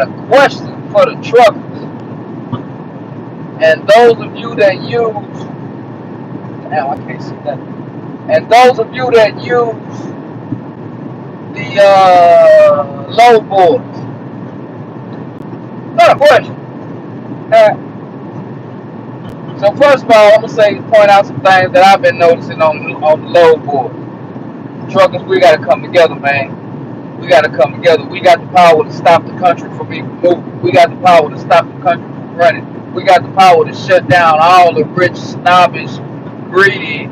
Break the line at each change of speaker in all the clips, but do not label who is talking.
a question for the truckers and those of you that use. Now I can't see that. And those of you that use the load boards. Not a question. So first of all, I'm gonna point out some things that I've been noticing on the load board. Truckers, we gotta come together, man. We gotta come together. We got the power to stop the country from even moving. We got the power to stop the country from running. We got the power to shut down all the rich, snobbish, greedy,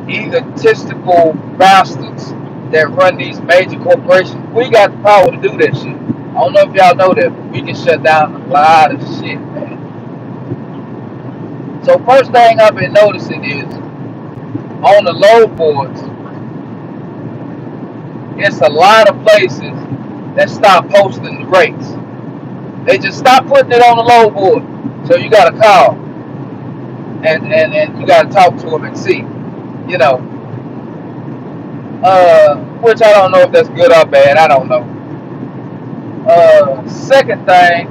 egotistical bastards that run these major corporations. We got the power to do that shit. I don't know if y'all know that, but we can shut down a lot of shit, man. So first thing I've been noticing is on the load boards, it's a lot of places that stop posting the rates. They just stop putting it on the load board. So you gotta call and you gotta talk to them and see, you know, which I don't know if that's good or bad. I don't know. Second thing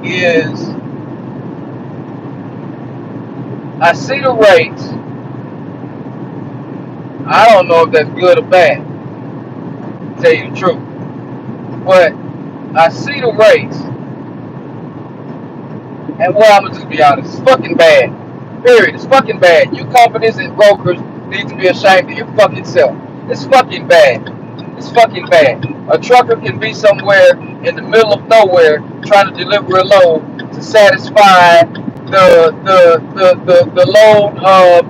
is I see the rates. I don't know if that's good or bad, to tell you the truth. But I see the rates, and well, I'm gonna just be honest, it's fucking bad. Period. It's fucking bad. You companies and brokers need to be ashamed of your fucking self. It's fucking bad. It's fucking bad. A trucker can be somewhere in the middle of nowhere trying to deliver a load to satisfy the load of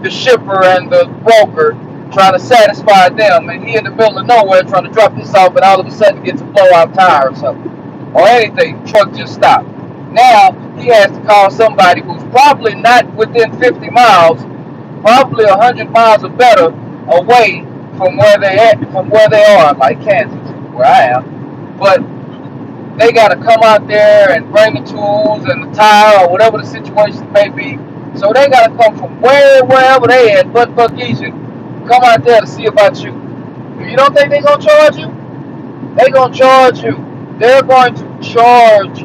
the shipper and the broker, trying to satisfy them, and he in the middle of nowhere trying to drop this off, and all of a sudden gets a blowout tire or something, or anything. The truck just stopped. Now he has to call somebody who's probably not within 50 miles, probably 100 miles or better away from where they are, like Kansas, where I am. But they got to come out there and bring the tools and the tire or whatever the situation may be. So they got to come from wherever they at, but Buckhesion, come out there to see about you. If you don't think they're gonna charge you, they gonna charge you. They're going to charge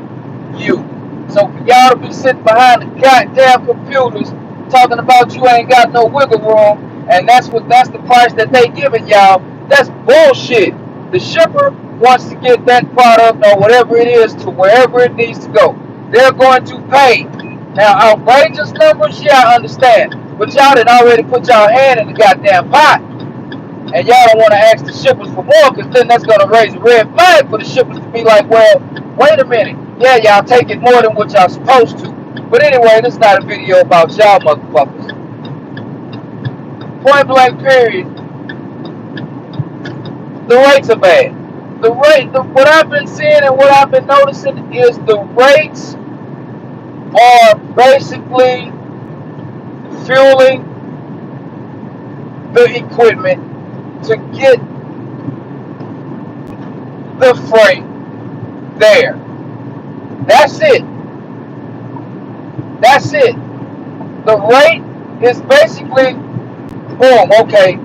you. So for y'all to be sitting behind the goddamn computers talking about you ain't got no wiggle room, and that's the price that they giving y'all. That's bullshit. The shipper wants to get that product or whatever it is to wherever it needs to go. They're going to pay. Now outrageous numbers, yeah, I understand. But y'all done already put y'all hand in the goddamn pot. And y'all don't want to ask the shippers for more, because then that's going to raise a red flag for the shippers to be like, well, wait a minute. Yeah, y'all take it more than what y'all supposed to. But anyway, this is not a video about y'all motherfuckers. Point blank period, the rates are bad. What I've been seeing and what I've been noticing is the rates are basically fueling the equipment to get the freight there. That's it. That's it. The rate is basically, boom, okay,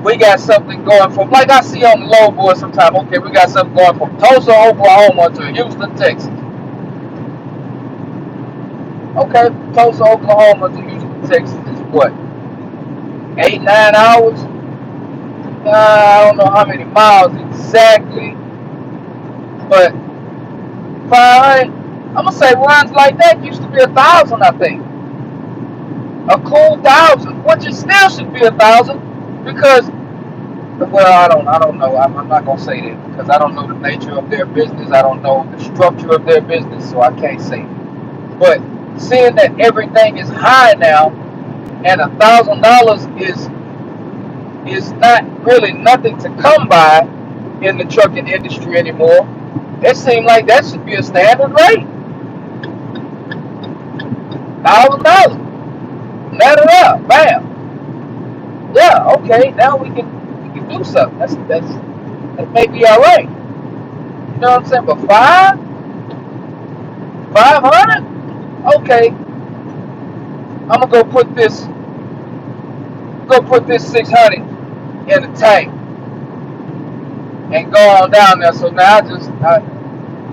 we got something going from, like I see on the load board sometimes, okay, we got something going from Tulsa, Oklahoma to Houston, Texas. Okay, Tulsa, Oklahoma to Houston, Texas is what? 8, 9 hours? I don't know how many miles exactly, but fine. I'm gonna say runs like that used to be 1,000, I think. A cool 1,000, which it still should be 1,000, because, well, I don't know. I'm not gonna say that because I don't know the nature of their business. I don't know the structure of their business, so I can't say it. But seeing that everything is high now, and $1,000 is not really nothing to come by in the trucking industry anymore, it seems like that should be a standard rate. $1,000. Net it up, bam. Yeah, okay. Now we can do something. That may be all right. You know what I'm saying? But 500. Okay, I'm gonna go put this 600 in the tank, and go on down there. So now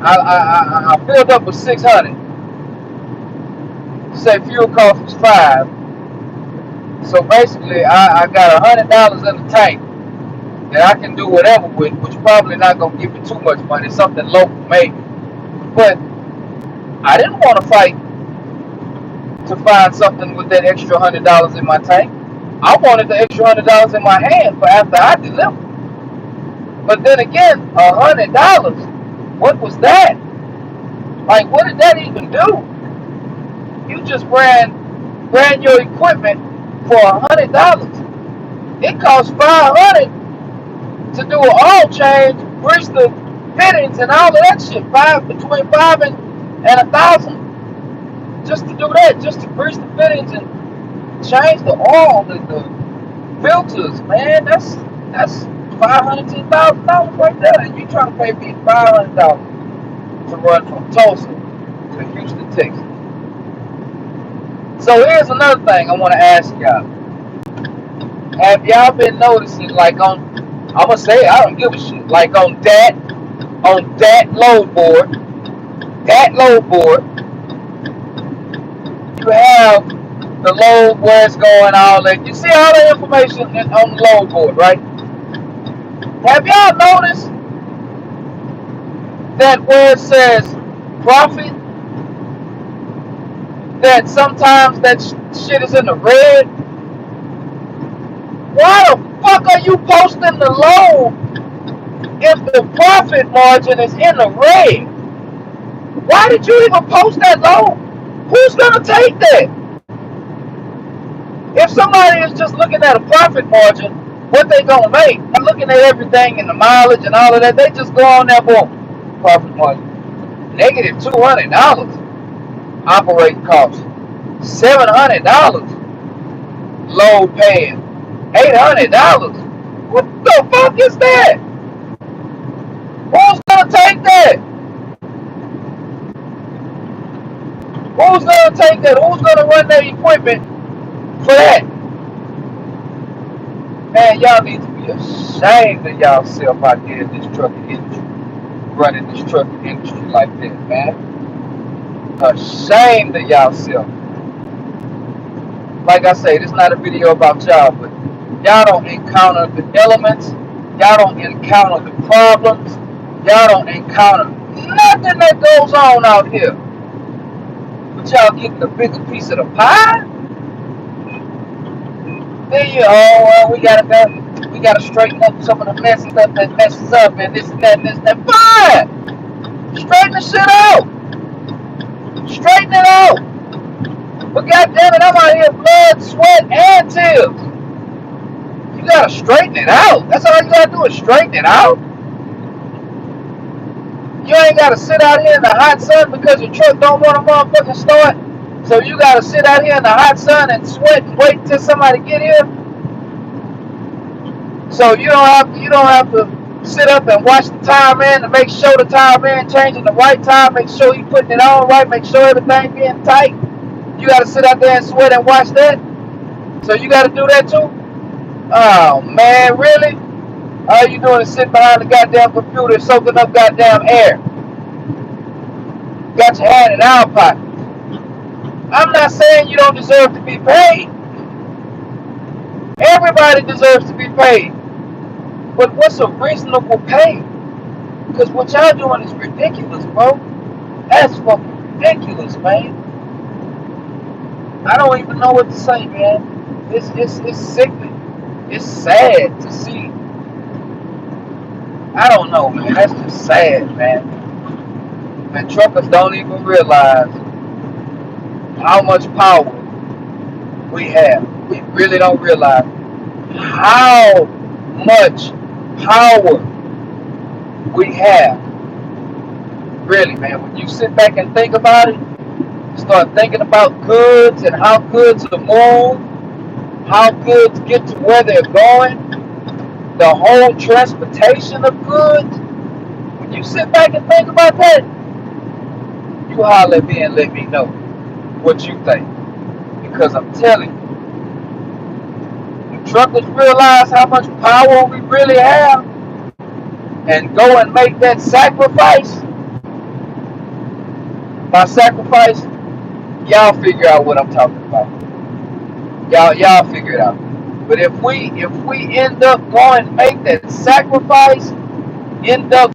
I filled up with 600. Say fuel cost was 5. So basically, I got $100 in the tank that I can do whatever with, which probably not gonna give me too much money. Something local maybe, but I didn't want to fight to find something with that extra $100 in my tank. I wanted the extra $100 in my hand for after I delivered. But then again, $100. What was that? Like, what did that even do? You just ran your equipment for $100. It costs $500 to do an oil change, grease the fittings and all of that shit. Between $5 and $1,000 just to do that, just to grease the fittings and change the oil and the filters. Man, that's $500 to $1,000 right there, and you trying to pay me $500 to run from Tulsa to Houston, Texas. So here's another thing I want to ask y'all. Have y'all been noticing, like I'm gonna say I don't give a shit, like on that load board, you have the load, where it's going, all that. You see all the information on the load board, right? Have y'all noticed that where it says profit, that sometimes that shit is in the red? Why the fuck are you posting the load if the profit margin is in the red? Why did you even post that load? Who's gonna take that? If somebody is just looking at a profit margin, what they gonna make, not looking at everything and the mileage and all of that, they just go on there, boom, profit margin. Negative $200 operating costs. $700 load paying. $800. What the fuck is that? Who's gonna take that? Who's gonna take that? Who's gonna run their equipment for that? Man, y'all need to be ashamed of y'allself out there in this trucking industry, running this trucking industry like that, man. Ashamed of y'allself. Like I say, this is not a video about y'all, but y'all don't encounter the elements, y'all don't encounter the problems, y'all don't encounter nothing that goes on out here. But y'all getting a bigger piece of the pie? Then we gotta straighten up some of the messy stuff that messes up and this and that and this and that. Fine! Straighten the shit out! Straighten it out! But goddamn it, I'm out here blood, sweat, and tears. You gotta straighten it out. That's all you gotta do is straighten it out. You ain't gotta sit out here in the hot sun because your truck don't want to motherfucking start. So you gotta sit out here in the hot sun and sweat and wait until somebody get here. So you don't have to sit up and watch the tire man to make sure the tire man changing the right tire, make sure he putting it on right, make sure everything being tight. You gotta sit out there and sweat and watch that. So you gotta do that too? Oh man, really? All you doing is sitting behind the goddamn computer soaking up goddamn air. Got your hand in our pocket. I'm not saying you don't deserve to be paid. Everybody deserves to be paid. But what's a reasonable pay? Because what y'all doing is ridiculous, bro. That's fucking ridiculous, man. I don't even know what to say, man. It's sickening. It's sad to see. I don't know, man. That's just sad, man. And truckers don't even realize how much power we have. We really don't realize how much power we have. Really, man. When you sit back and think about it, start thinking about goods and how goods are moved, how goods get to where they're going, the whole transportation of goods. When you sit back and think about that, you holler at me and let me know what you think. Because I'm telling you, when truckers realize how much power we really have and go and make that sacrifice, my sacrifice, y'all figure out what I'm talking about. Y'all figure it out. But if we end up going to make that sacrifice, end up